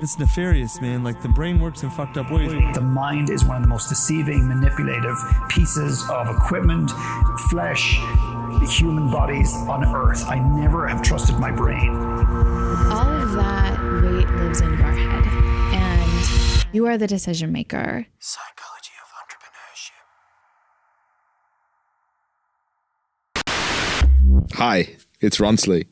It's nefarious, man. Like, the brain works in fucked up ways. The mind is one of the most deceiving, manipulative pieces of equipment, flesh, human bodies on earth. I never have trusted my brain. All of that weight lives in your head, and you are the decision maker. Psychology of Entrepreneurship. Hi, it's Ronsley.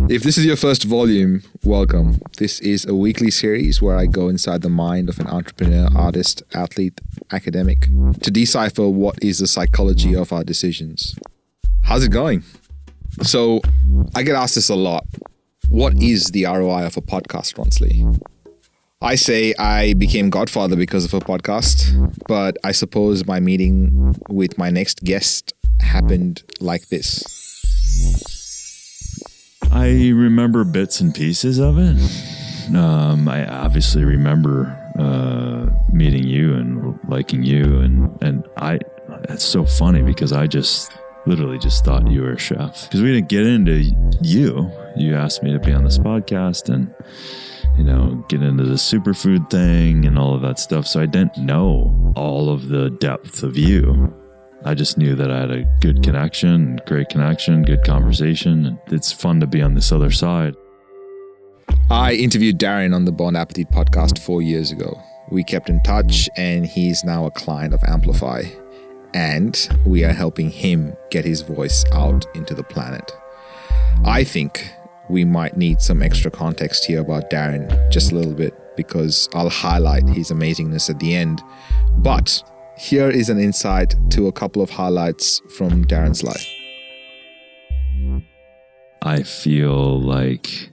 If this is your first volume, welcome. This is a weekly series where I go inside the mind of an entrepreneur, artist, athlete, academic to decipher what is the psychology of our decisions. How's it going? So, I get asked this a lot. What is the ROI of a podcast, Ronsley? I say I became godfather because of a podcast, but I suppose my meeting with my next guest happened like this. I remember bits and pieces of it. I obviously remember meeting you and liking you, and it's so funny because I literally just thought you were a chef because we didn't get into you. You asked me to be on this podcast and get into the superfood thing and all of that stuff. So I didn't know all of the depth of you. I just knew that I had a good connection, great connection, good conversation. And it's fun to be on this other side. I interviewed Darin on the Bon Appetit podcast 4 years ago. We kept in touch and he's now a client of Amplify. And we are helping him get his voice out into the planet. I think we might need some extra context here about Darin, just a little bit, because I'll highlight his amazingness at the end. But here is an insight to a couple of highlights from Darin's life. I feel like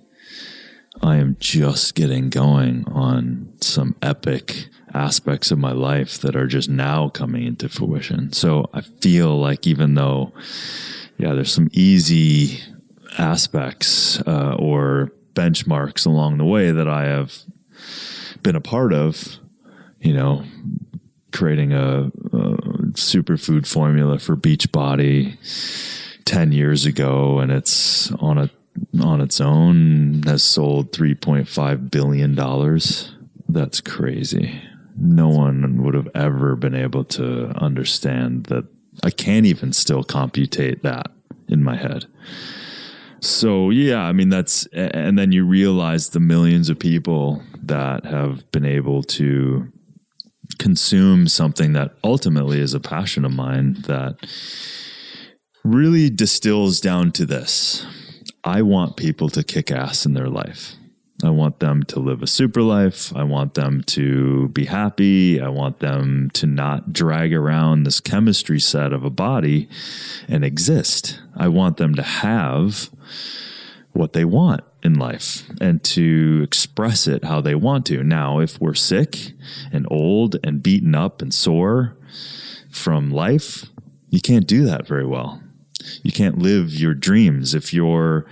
I am just getting going on some epic aspects of my life that are just now coming into fruition. So I feel like even though, there's some easy aspects or benchmarks along the way that I have been a part of, creating a superfood formula for Beachbody 10 years ago, and it's on its own has sold $3.5 billion. That's crazy. No one would have ever been able to understand that. I can't even still computate that in my head. So and then you realize the millions of people that have been able to consume something that ultimately is a passion of mine that really distills down to this. I want people to kick ass in their life. I want them to live a super life. I want them to be happy. I want them to not drag around this chemistry set of a body and exist. I want them to have what they want in life and to express it how they want to. Now, if we're sick and old and beaten up and sore from life, you can't do that very well. You can't live your dreams if you're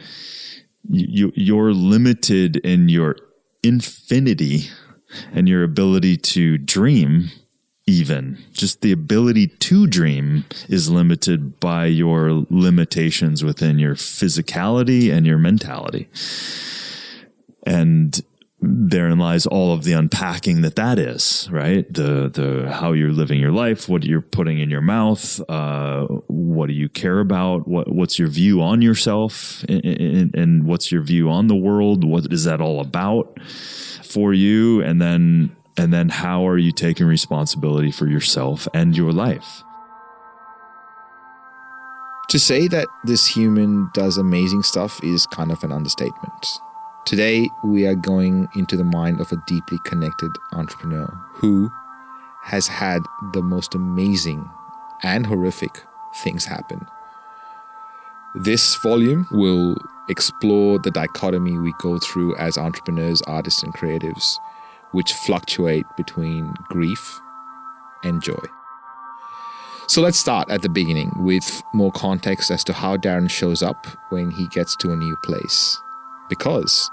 limited in your infinity and your ability to dream. Even just the ability to dream is limited by your limitations within your physicality and your mentality. And therein lies all of the unpacking that is, right? The how you're living your life, what you're putting in your mouth, what do you care about, what's your view on yourself, and what's your view on the world? What is that all about for you? And then how are you taking responsibility for yourself and your life? To say that this human does amazing stuff is kind of an understatement. Today, we are going into the mind of a deeply connected entrepreneur who has had the most amazing and horrific things happen. This volume will explore the dichotomy we go through as entrepreneurs, artists, and creatives, which fluctuate between grief and joy. So let's start at the beginning with more context as to how Darin shows up when he gets to a new place. Because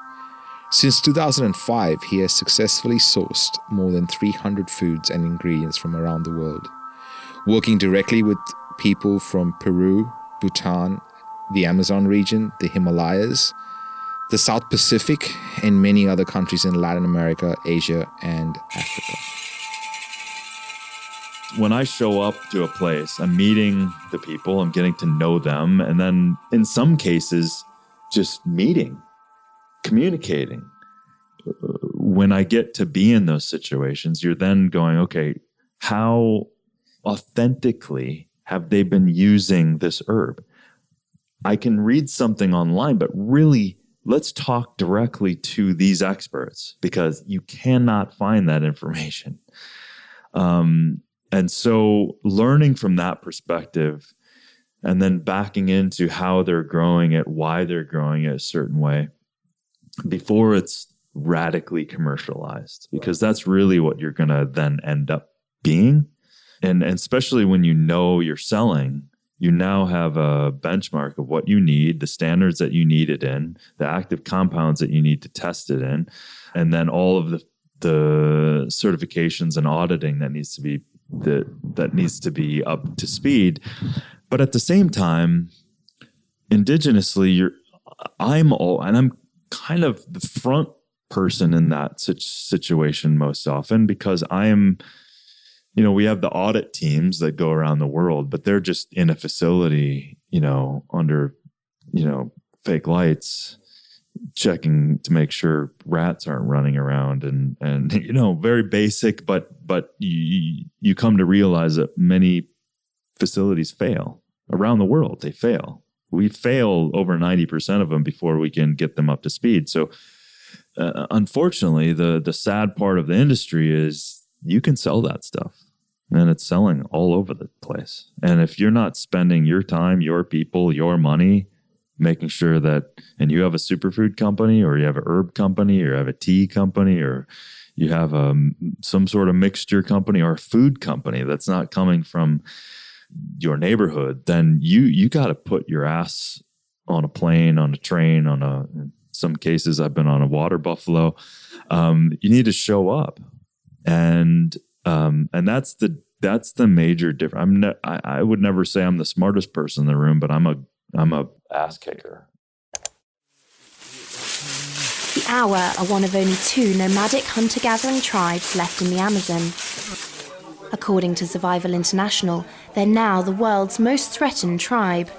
since 2005, he has successfully sourced more than 300 foods and ingredients from around the world, working directly with people from Peru, Bhutan, the Amazon region, the Himalayas, the South Pacific, and many other countries in Latin America, Asia, and Africa. When I show up to a place, I'm meeting the people, I'm getting to know them, and then in some cases, just meeting, communicating. When I get to be in those situations, you're then going, okay, how authentically have they been using this herb? I can read something online, but really, let's talk directly to these experts because you cannot find that information. And so learning from that perspective and then backing into how they're growing it, why they're growing it a certain way before it's radically commercialized, because that's really what you're going to then end up being. And especially when you know you're selling, you now have a benchmark of what you need, the standards that you need it in, the active compounds that you need to test it in, and then all of the certifications and auditing that needs to be up to speed. But at the same time, indigenously, I'm kind of the front person in that situation most often because I am, we have the audit teams that go around the world, but they're just in a facility, under, fake lights, checking to make sure rats aren't running around and very basic, but you come to realize that many facilities fail around the world. They fail. We fail over 90% of them before we can get them up to speed. So unfortunately, the sad part of the industry is you can sell that stuff and it's selling all over the place. And if you're not spending your time, your people, your money, making sure that, and you have a superfood company or you have a herb company or you have a tea company or you have some sort of mixture company or a food company that's not coming from your neighborhood, then you got to put your ass on a plane, on a train, in some cases I've been on a water buffalo. You need to show up. And that's the major difference. I would never say I'm the smartest person in the room, but I'm a ass kicker. The Awa are one of only 2 nomadic hunter-gathering tribes left in the Amazon. According to Survival International, they're now the world's most threatened tribe.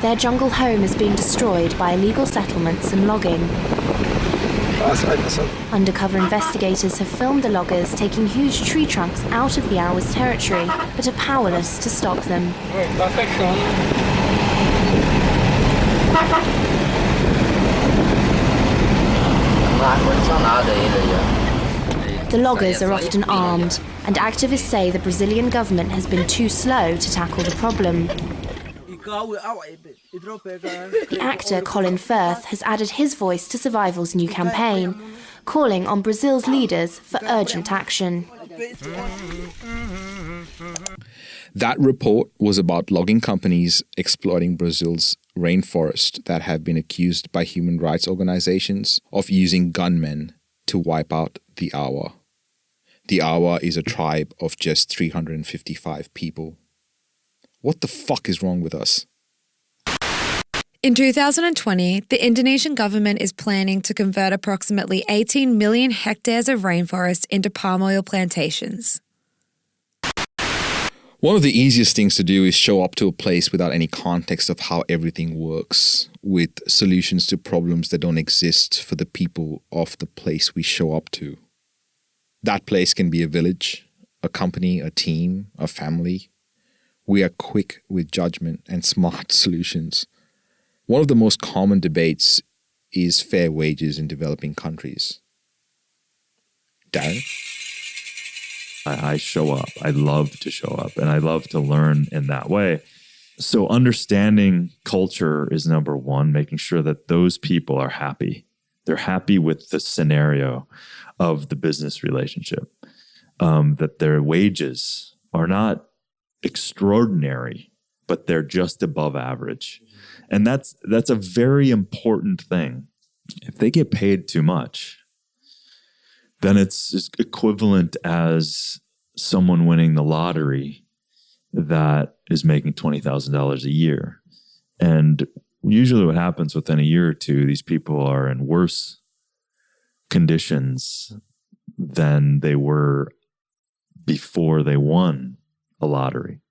Their jungle home is being destroyed by illegal settlements and logging. Undercover investigators have filmed the loggers taking huge tree trunks out of the Awa's territory, but are powerless to stop them. The loggers are often armed, and activists say the Brazilian government has been too slow to tackle the problem. The actor Colin Firth has added his voice to Survival's new campaign, calling on Brazil's leaders for urgent action. That report was about logging companies exploiting Brazil's rainforest that have been accused by human rights organizations of using gunmen to wipe out the Awa. The Awa is a tribe of just 355 people. What the fuck is wrong with us? In 2020, the Indonesian government is planning to convert approximately 18 million hectares of rainforest into palm oil plantations. One of the easiest things to do is show up to a place without any context of how everything works, with solutions to problems that don't exist for the people of the place we show up to. That place can be a village, a company, a team, a family. We are quick with judgment and smart solutions. One of the most common debates is fair wages in developing countries. Darin? I show up. I love to show up and I love to learn in that way. So understanding culture is number one, making sure that those people are happy. They're happy with the scenario of the business relationship, that their wages are not extraordinary, but they're just above average. And that's a very important thing. If they get paid too much, then it's equivalent as someone winning the lottery that is making $20,000 a year. And usually what happens within a year or two, these people are in worse conditions than they were before they won a lottery.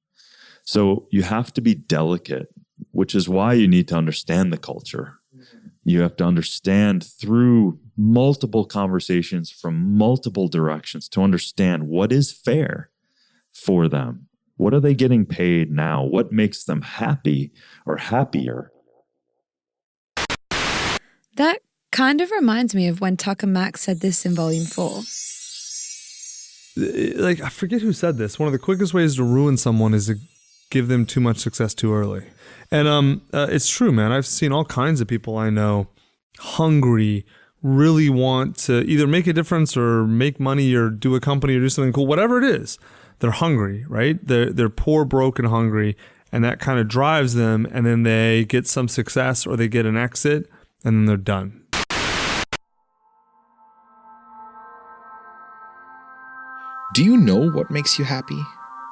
So you have to be delicate, which is why you need to understand the culture. You have to understand through multiple conversations from multiple directions to understand what is fair for them. What are they getting paid now? What makes them happy or happier? That kind of reminds me of when Tucker Max said this in Volume 4. Like, I forget who said this. One of the quickest ways to ruin someone is to give them too much success too early. And it's true, man. I've seen all kinds of people I know hungry, really want to either make a difference or make money or do a company or do something cool, whatever it is. They're hungry, right? They're poor, broke, and hungry. And that kind of drives them. And then they get some success or they get an exit and then they're done. Do you know what makes you happy?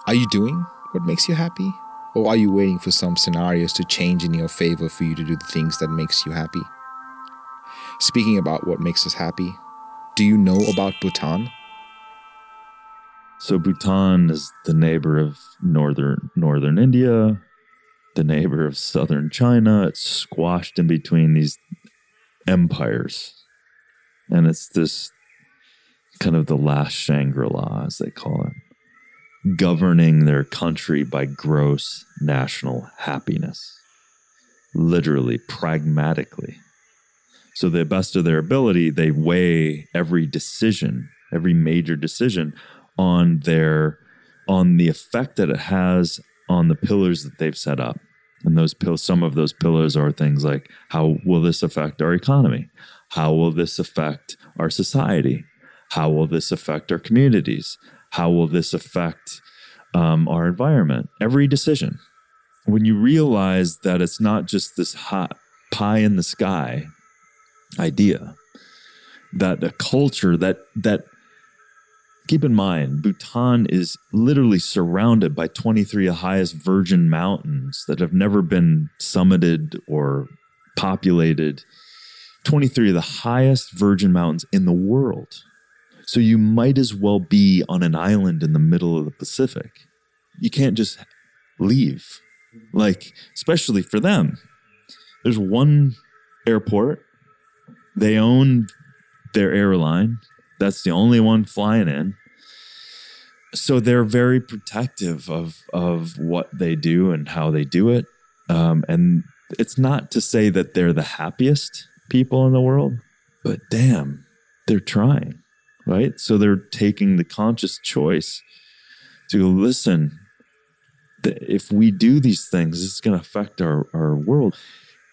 Are you doing what makes you happy? Or are you waiting for some scenarios to change in your favor for you to do the things that makes you happy? Speaking about what makes us happy, do you know about Bhutan? So Bhutan is the neighbor of northern India, the neighbor of southern China. It's squashed in between these empires. And it's this kind of the last Shangri-La, as they call it, governing their country by gross national happiness, literally, pragmatically. So the best of their ability, they weigh every decision, every major decision on the effect that it has on the pillars that they've set up. And some of those pillars are things like, how will this affect our economy? How will this affect our society? How will this affect our communities? How will this affect our environment? Every decision. When you realize that it's not just this hot pie in the sky idea, that a culture that keep in mind, Bhutan is literally surrounded by 23 of the highest virgin mountains that have never been summited or populated. 23 of the highest virgin mountains in the world. So you might as well be on an island in the middle of the Pacific. You can't just leave. Like, especially for them. There's one airport. They own their airline. That's the only one flying in. So they're very protective of what they do and how they do it. And it's not to say that they're the happiest people in the world, but damn, they're trying, right? So they're taking the conscious choice to listen. If we do these things, it's going to affect our world.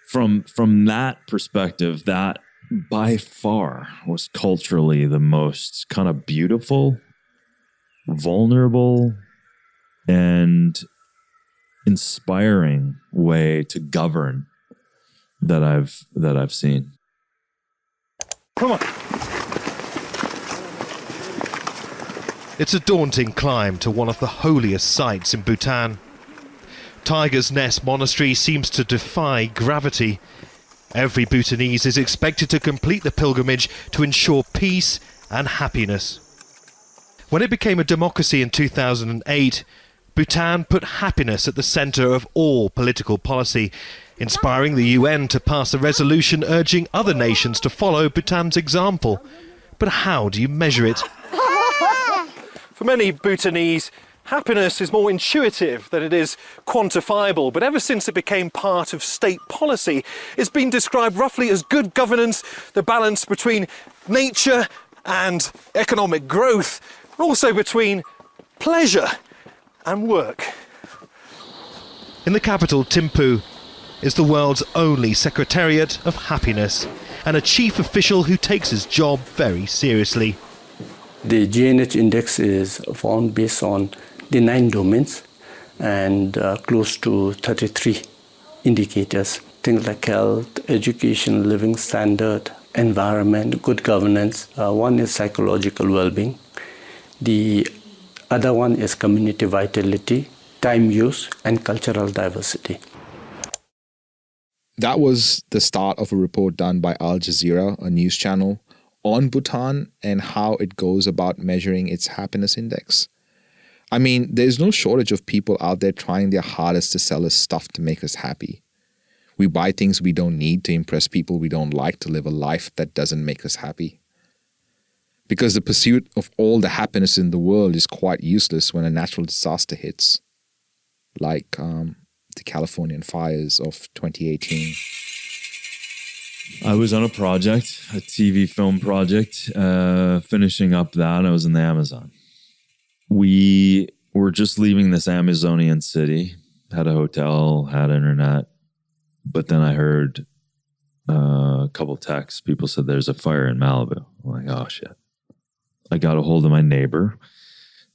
From that perspective, that by far was culturally the most kind of beautiful, vulnerable, and inspiring way to govern that I've seen. Come on. It's a daunting climb to one of the holiest sites in Bhutan. Tiger's Nest Monastery seems to defy gravity. Every Bhutanese is expected to complete the pilgrimage to ensure peace and happiness. When it became a democracy in 2008, Bhutan put happiness at the centre of all political policy, inspiring the UN to pass a resolution urging other nations to follow Bhutan's example. But how do you measure it? For many Bhutanese, happiness is more intuitive than it is quantifiable, but ever since it became part of state policy, it's been described roughly as good governance, the balance between nature and economic growth, also between pleasure and work. In the capital, Thimphu, is the world's only Secretariat of Happiness, and a chief official who takes his job very seriously. The GNH index is found based on the 9 domains and close to 33 indicators. Things like health, education, living standard, environment, good governance. One is psychological well-being. The other one is community vitality, time use, and cultural diversity. That was the start of a report done by Al Jazeera, a news channel, on Bhutan and how it goes about measuring its happiness index. I mean, there's no shortage of people out there trying their hardest to sell us stuff to make us happy. We buy things we don't need to impress people we don't like to live a life that doesn't make us happy. Because the pursuit of all the happiness in the world is quite useless when a natural disaster hits, like the Californian fires of 2018. I was on a project, a TV film project, finishing up that. I was in the Amazon. We were just leaving this Amazonian city, had a hotel, had internet, but then I heard a couple texts. People said there's a fire in Malibu. I'm like, oh shit. I got a hold of my neighbor.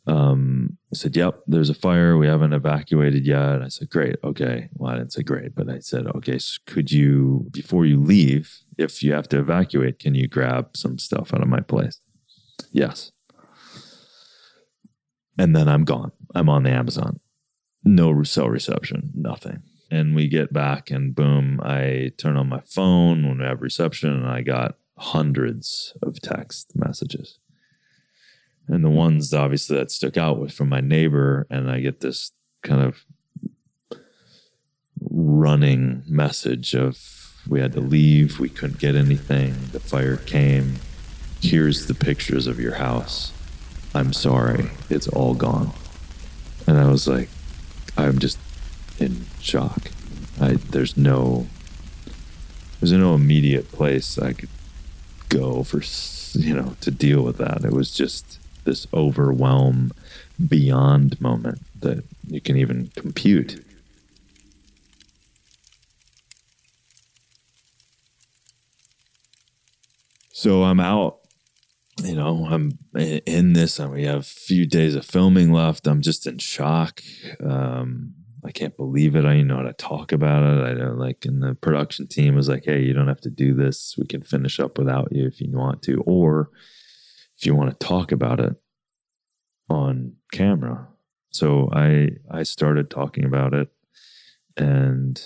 I said, yep, there's a fire. We haven't evacuated yet. I said, great. Okay. Well, I didn't say great, but I said, okay, so could you, before you leave, if you have to evacuate, can you grab some stuff out of my place? Yes. And then I'm gone. I'm on the Amazon. No cell reception, nothing. And we get back and boom, I turn on my phone when I have reception and I got hundreds of text messages. And the ones obviously that stuck out was from my neighbor, and I get this kind of running message of we had to leave, we couldn't get anything, the fire came, here's the pictures of your house, I'm sorry, it's all gone. And I was like, I'm just in shock. There's no immediate place I could go for, to deal with that. It was just this overwhelm beyond moment that you can even compute. So I'm out, I'm in this, and we have a few days of filming left. I'm just in shock. I can't believe it. I didn't know how to talk about it. And the production team was like, hey, you don't have to do this. We can finish up without you if you want to, or if you want to talk about it on camera. So I started talking about it, and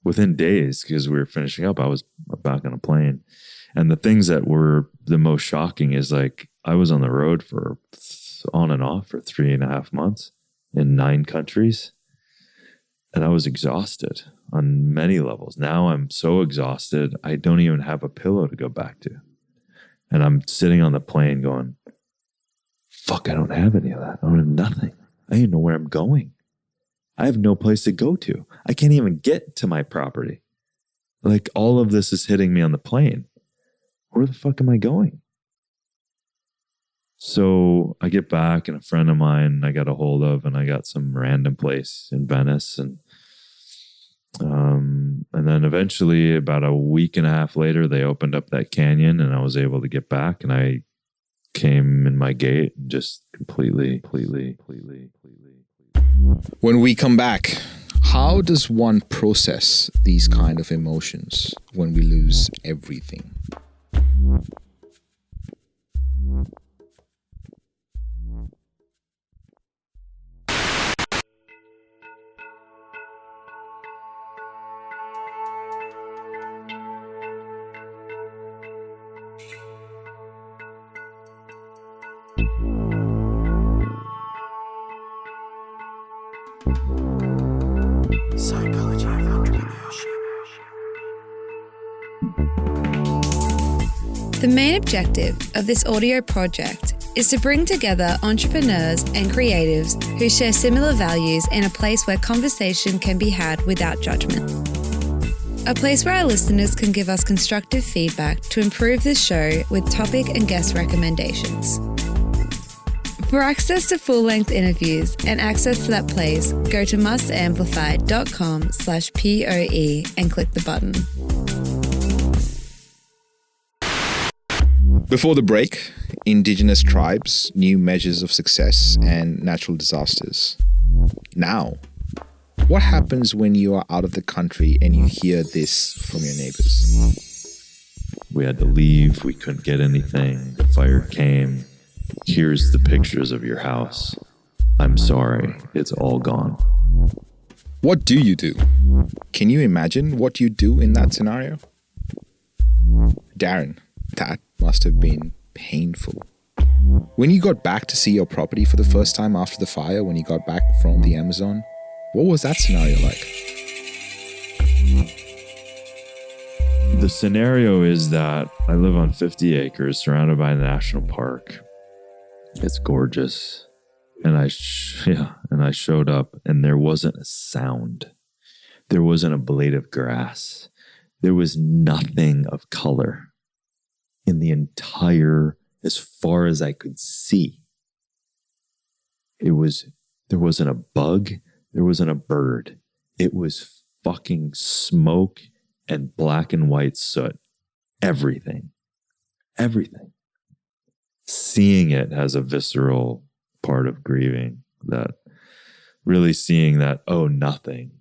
within days, because we were finishing up, I was back on a plane. And the things that were the most shocking is I was on the road for on and off for 3.5 months in 9 countries. And I was exhausted on many levels. Now I'm so exhausted, I don't even have a pillow to go back to. And I'm sitting on the plane going, fuck, I don't have any of that. I don't have nothing. I don't even know where I'm going. I have no place to go to. I can't even get to my property. All of this is hitting me on the plane. Where the fuck am I going? So I get back, and a friend of mine I got a hold of, and I got some random place in Venice. And then eventually, about a week and a half later, they opened up that canyon, and I was able to get back, and I came in my gate and just completely. When we come back, how does one process these kind of emotions when we lose everything? Psychology of Entrepreneurship. The main objective of this audio project is to bring together entrepreneurs and creatives who share similar values in a place where conversation can be had without judgment. A place where our listeners can give us constructive feedback to improve this show with topic and guest recommendations. For access to full-length interviews and access to that place, go to mustamplify.com/POE and click the button. Before the break, indigenous tribes, new measures of success, and natural disasters. Now, what happens when you are out of the country and you hear this from your neighbors? We had to leave. We couldn't get anything. The fire came. Here's the pictures of your house. I'm sorry. It's all gone. What do you do? Can you imagine what you do in that scenario? Darin, that must have been painful. When you got back to see your property for the first time after the fire, when you got back from the Amazon, what was that scenario like? The scenario is that I live on 50 acres surrounded by a national park. It's gorgeous. And I showed up and there wasn't a sound. There wasn't a blade of grass. There was nothing of color in the entire, as far as I could see. There wasn't a bug. There wasn't a bird. It was fucking smoke and black and white soot. Everything. Seeing it has a visceral part of grieving, that really seeing that, oh, nothing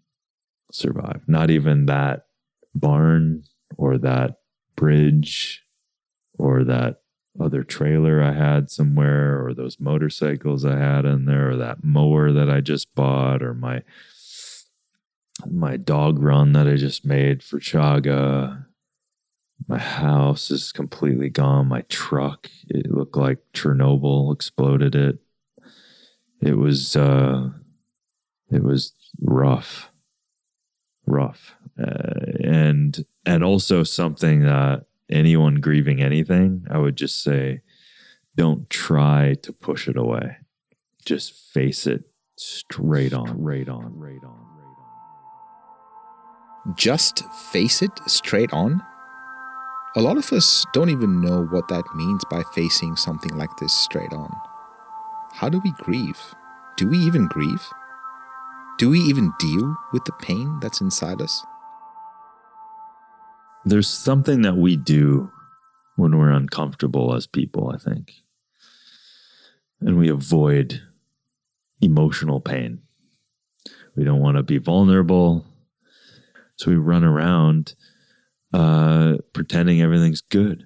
survived. Not even that barn or that bridge or that other trailer I had somewhere, or those motorcycles I had in there, or that mower that I just bought, or my dog run that I just made for Chaga. My house is completely gone. My truck, it looked like Chernobyl exploded it. It was rough. And also something that anyone grieving anything, I would just say, don't try to push it away. Just face it straight on. Just face it straight on? A lot of us don't even know what that means by facing something like this straight on. How do we grieve? Do we even grieve? Do we even deal with the pain that's inside us? There's something that we do when we're uncomfortable as people, I think. And we avoid emotional pain. We don't want to be vulnerable. So we run around pretending everything's good.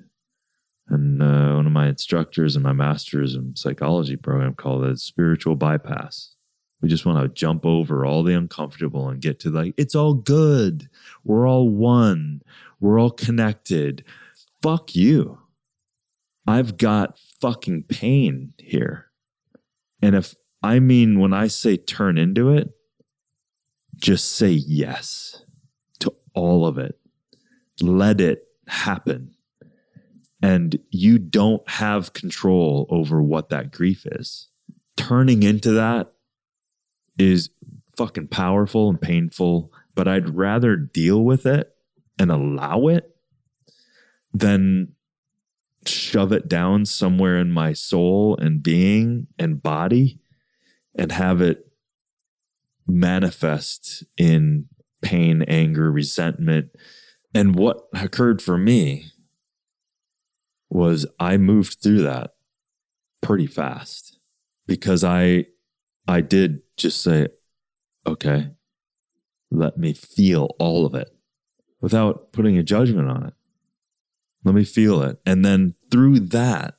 And one of my instructors in my master's in psychology program called it spiritual bypass. We just want to jump over all the uncomfortable and get to like, it's all good. We're all one. We're all connected. Fuck you. I've got fucking pain here. And when I say turn into it, just say yes to all of it. Let it happen. And you don't have control over what that grief is. Turning into that is fucking powerful and painful, but I'd rather deal with it and allow it than shove it down somewhere in my soul and being and body and have it manifest in pain, anger, resentment. And what occurred for me was I moved through that pretty fast because I did just say, okay, let me feel all of it without putting a judgment on it. Let me feel it. And then through that,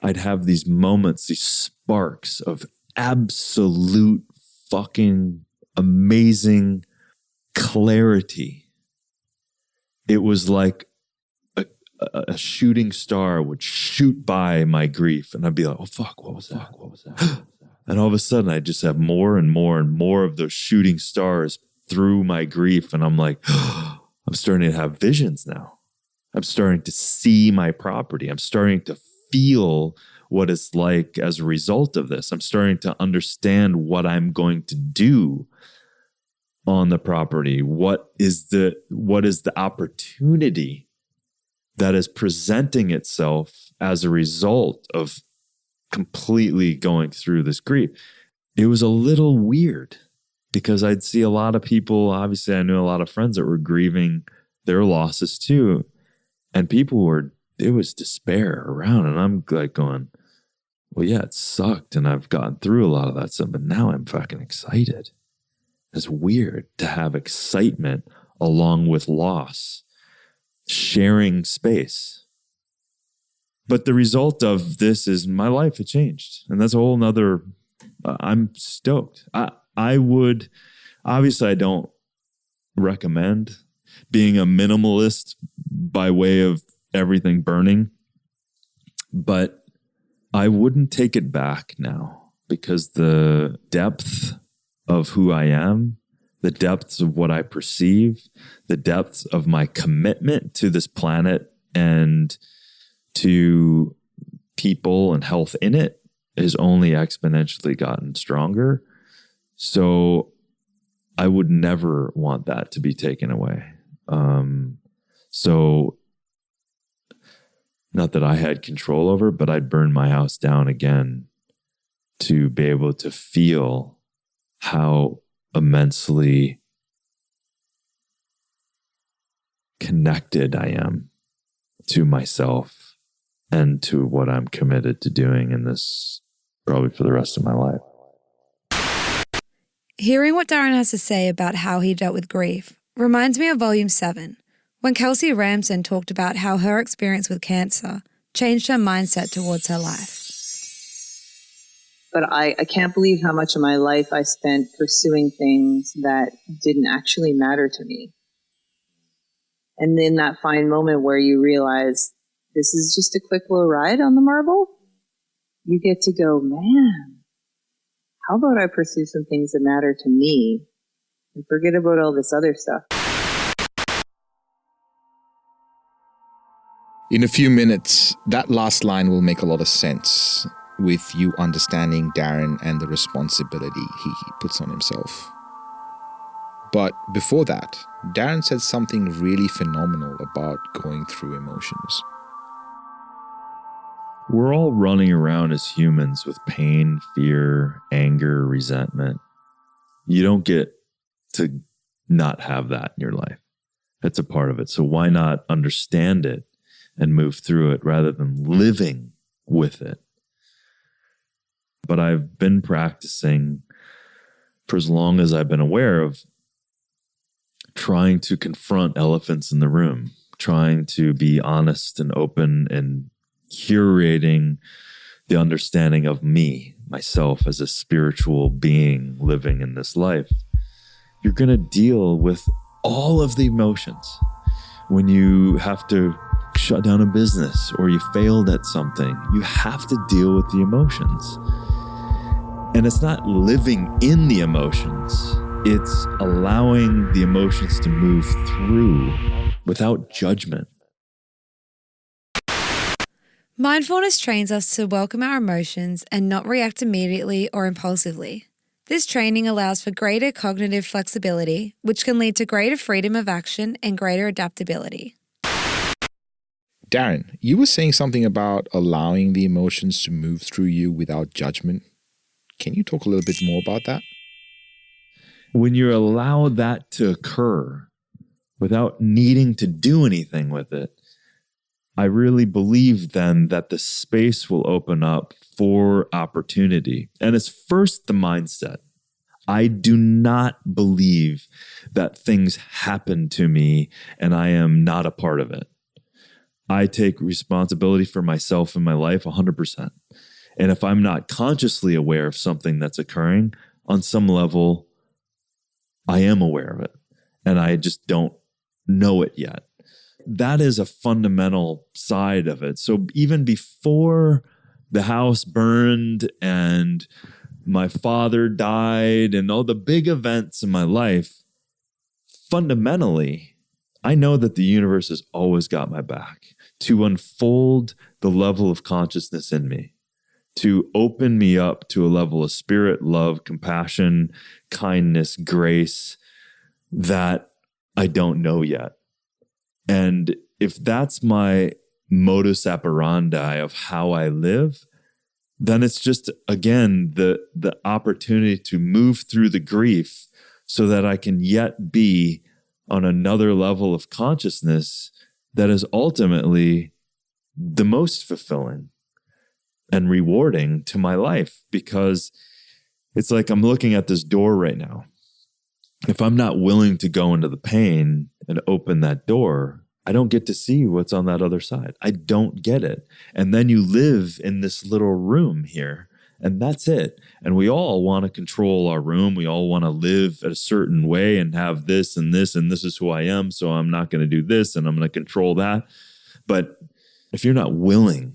I'd have these moments, these sparks of absolute fucking amazing clarity. It was like a shooting star would shoot by my grief, and I'd be like, oh, fuck, what was that? And all of a sudden, I just have more and more and more of those shooting stars through my grief. And I'm like, I'm starting to have visions now. I'm starting to see my property. I'm starting to feel what it's like as a result of this. I'm starting to understand what I'm going to do on the property. What is the opportunity that is presenting itself as a result of completely going through this grief? It was a little weird because I'd see a lot of people. Obviously, I knew a lot of friends that were grieving their losses too. And it was despair around. And I'm like going, well, yeah, it sucked. And I've gotten through a lot of that stuff, but now I'm fucking excited. It's weird to have excitement along with loss, sharing space. But the result of this is my life had changed. And that's a whole nother, I'm stoked. I would, obviously I don't recommend being a minimalist by way of everything burning, but I wouldn't take it back now, because the depth of who I am, the depths of what I perceive, the depths of my commitment to this planet and to people and health in it has only exponentially gotten stronger. So I would never want that to be taken away. So not that I had control over, but I'd burn my house down again to be able to feel how immensely connected I am to myself and to what I'm committed to doing in this, probably for the rest of my life. Hearing what Darin has to say about how he dealt with grief reminds me of Volume 7, when Kelsey Ramsden talked about how her experience with cancer changed her mindset towards her life. But I can't believe how much of my life I spent pursuing things that didn't actually matter to me. And in that fine moment where you realize this is just a quick little ride on the marble, you get to go, man, how about I pursue some things that matter to me and forget about all this other stuff. In a few minutes, that last line will make a lot of sense with you understanding Darin and the responsibility he puts on himself. But before that, Darin said something really phenomenal about going through emotions. We're all running around as humans with pain, fear, anger, resentment. You don't get to not have that in your life. That's a part of it. So why not understand it and move through it rather than living with it? But I've been practicing for as long as I've been aware of trying to confront elephants in the room, trying to be honest and open and curating the understanding of me, myself as a spiritual being living in this life. You're going to deal with all of the emotions. When you have to shut down a business or you failed at something, you have to deal with the emotions. And it's not living in the emotions. It's allowing the emotions to move through without judgment. Mindfulness trains us to welcome our emotions and not react immediately or impulsively. This training allows for greater cognitive flexibility, which can lead to greater freedom of action and greater adaptability. Darin, you were saying something about allowing the emotions to move through you without judgment. Can you talk a little bit more about that? When you allow that to occur without needing to do anything with it, I really believe then that the space will open up for opportunity. And it's first the mindset. I do not believe that things happen to me and I am not a part of it. I take responsibility for myself and my life 100%. And if I'm not consciously aware of something that's occurring, on some level, I am aware of it. And I just don't know it yet. That is a fundamental side of it. So even before the house burned and my father died and all the big events in my life, fundamentally, I know that the universe has always got my back to unfold the level of consciousness in me, to open me up to a level of spirit, love, compassion, kindness, grace that I don't know yet. And if that's my modus operandi of how I live, then it's just, again, the opportunity to move through the grief so that I can yet be on another level of consciousness that is ultimately the most fulfilling and rewarding to my life. Because it's like I'm looking at this door right now. If I'm not willing to go into the pain and open that door, I don't get to see what's on that other side. I don't get it. And then you live in this little room here And that's it. And we all want to control our room. We all want to live a certain way and have this and this, and this is who I am. So I'm not going to do this and I'm going to control that. But if you're not willing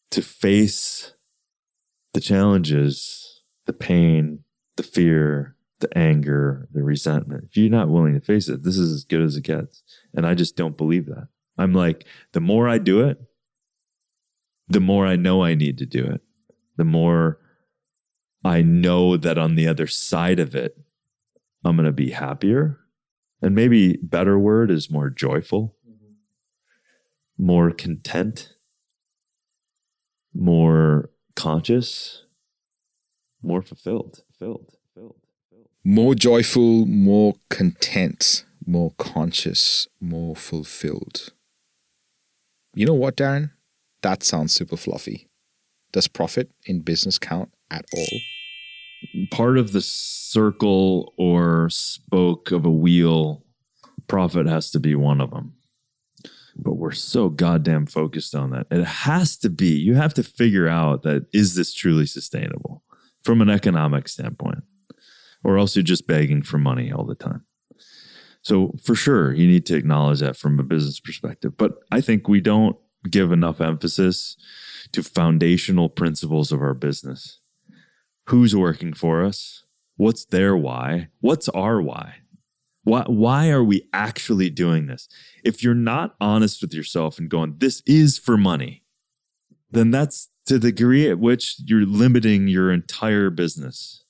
to face the challenges, the pain, the fear, the anger, the resentment, if you're not willing to face it, this is as good as it gets. And I just don't believe that. I'm like, the more I do it, the more I know I need to do it. The more I know that on the other side of it, I'm going to be happier. And maybe better word is more joyful, more content, more conscious, more fulfilled. More joyful, more content, more conscious, more fulfilled. You know what, Darin? That sounds super fluffy. Does profit in business count at all? Part of the circle or spoke of a wheel, profit has to be one of them. But we're so goddamn focused on that. It has to be. You have to figure out that, is this truly sustainable from an economic standpoint? Or else you're just begging for money all the time. So for sure, you need to acknowledge that from a business perspective. But I think we don't give enough emphasis to foundational principles of our business. Who's working for us? What's their why? What's our why? Why are we actually doing this? If you're not honest with yourself and going, this is for money, then that's to the degree at which you're limiting your entire business.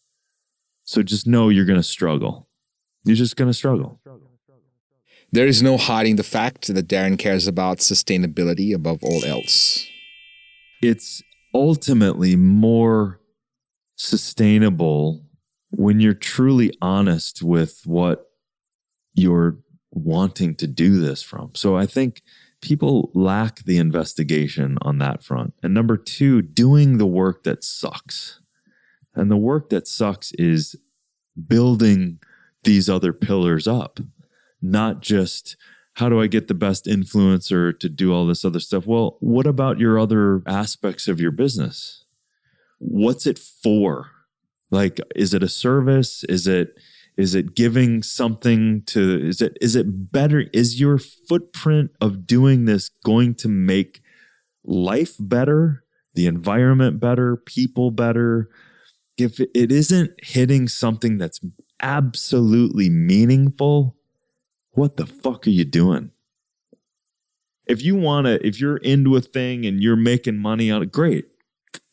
So just know you're going to struggle. You're just going to struggle. There is no hiding the fact that Darin cares about sustainability above all else. It's ultimately more sustainable when you're truly honest with what you're wanting to do this from. So I think people lack the investigation on that front. And number two, doing the work that sucks. And the work that sucks is building these other pillars up, not just how do I get the best influencer to do all this other stuff? Well, what about your other aspects of your business? What's it for? Like, is it a service? Is it giving something to, is it better? Is your footprint of doing this going to make life better, the environment better, people better? If it isn't hitting something that's absolutely meaningful, what the fuck are you doing? If you're into a thing and you're making money on it, great,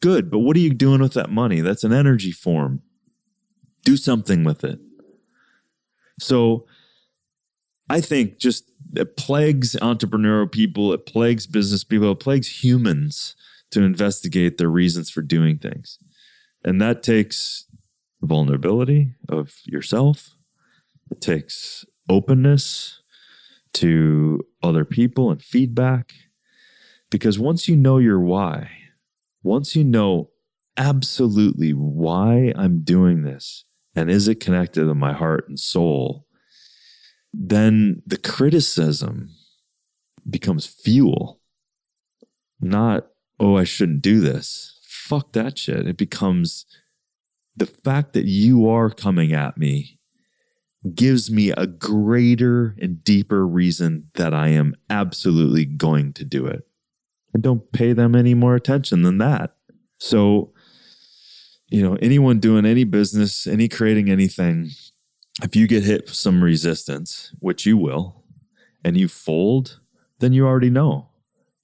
good. But what are you doing with that money? That's an energy form. Do something with it. So I think just it plagues entrepreneurial people, it plagues business people, it plagues humans to investigate their reasons for doing things. And that takes vulnerability of yourself. It takes openness to other people and feedback. Because once you know your why, once you know absolutely why I'm doing this, and is it connected to my heart and soul, then the criticism becomes fuel. Not, oh, I shouldn't do this. Fuck that shit. It becomes the fact that you are coming at me gives me a greater and deeper reason that I am absolutely going to do it. And don't pay them any more attention than that. So, anyone doing any business, creating anything, if you get hit with some resistance, which you will, and you fold, then you already know.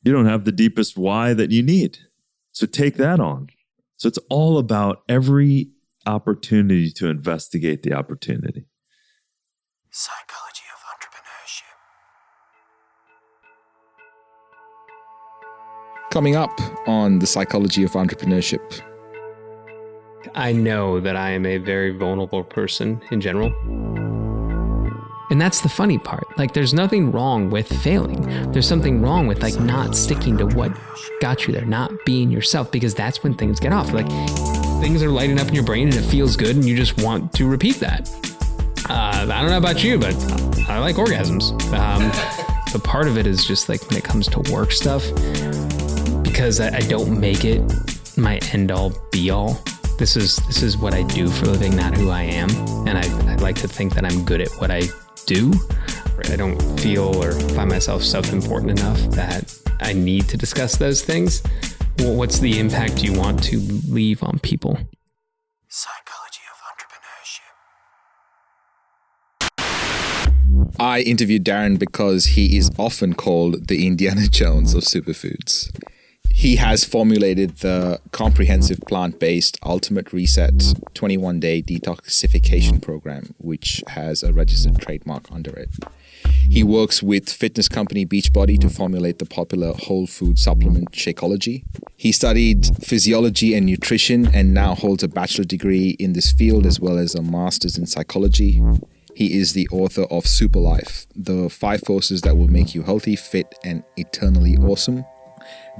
You don't have the deepest why that you need. So take that on. So it's all about every opportunity to investigate the opportunity. Psychology of Entrepreneurship. Coming up on the Psychology of Entrepreneurship. I know that I am a very vulnerable person in general. And that's the funny part. Like, there's nothing wrong with failing. There's something wrong with not sticking to what got you there, not being yourself, because that's when things get off. Like, things are lighting up in your brain and it feels good and you just want to repeat that. I don't know about you, but I like orgasms. But part of it is just like when it comes to work stuff, because I don't make it my end all be all. This is what I do for a living, not who I am. And I like to think that I'm good at what I do. I don't feel or find myself self-important enough that I need to discuss those things. Well, what's the impact you want to leave on people? Psychology of Entrepreneurship. I interviewed Darin because he is often called the Indiana Jones of superfoods. He has formulated the comprehensive plant-based Ultimate Reset 21-day detoxification program, which has a registered trademark under it. He works with fitness company Beachbody to formulate the popular whole food supplement Shakeology. He studied physiology and nutrition and now holds a bachelor degree in this field as well as a master's in psychology. He is the author of Super Life, the 5 forces that will make you healthy, fit, and eternally awesome.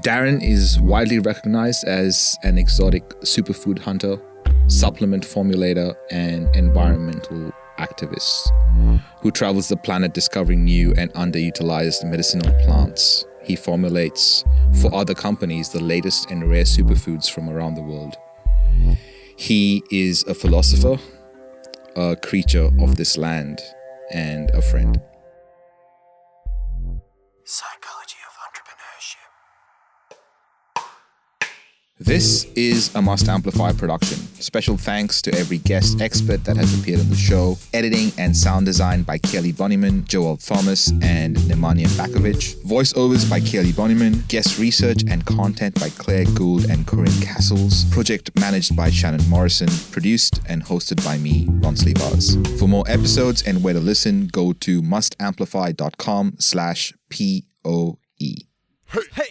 Darin is widely recognized as an exotic superfood hunter, supplement formulator, and environmental activist who travels the planet discovering new and underutilized medicinal plants. He formulates for other companies the latest and rare superfoods from around the world. He is a philosopher, a creature of this land, and a friend. Psychology of Entrepreneurship. This is a Must Amplify production. Special thanks to every guest expert that has appeared on the show. Editing and sound design by Kelly Bonnyman, Joel Thomas, and Nemanja Bakovic. Voiceovers by Kelly Bonnyman. Guest research and content by Claire Gould and Corinne Castles. Project managed by Shannon Morrison. Produced and hosted by me, Ronsley Vaz. For more episodes and where to listen, go to mustamplify.com/POE.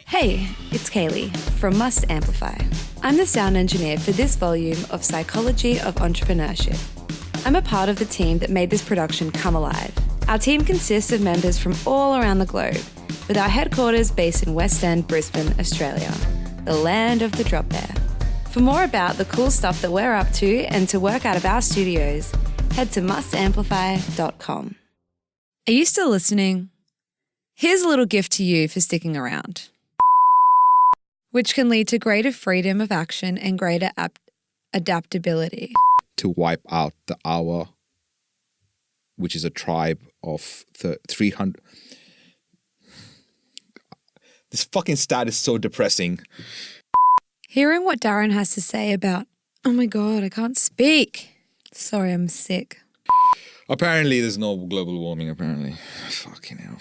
Hey, it's Kaylee from Must Amplify. I'm the sound engineer for this volume of Psychology of Entrepreneurship. I'm a part of the team that made this production come alive. Our team consists of members from all around the globe, with our headquarters based in West End, Brisbane, Australia, the land of the drop bear. For more about the cool stuff that we're up to and to work out of our studios, head to mustamplify.com. Are you still listening? Here's a little gift to you for sticking around, which can lead to greater freedom of action and greater adaptability. To wipe out the Awa, which is a tribe of 300. This fucking stat is so depressing. Hearing what Darin has to say about, oh my God, I can't speak. Sorry, I'm sick. Apparently there's no global warming, apparently. Fucking hell.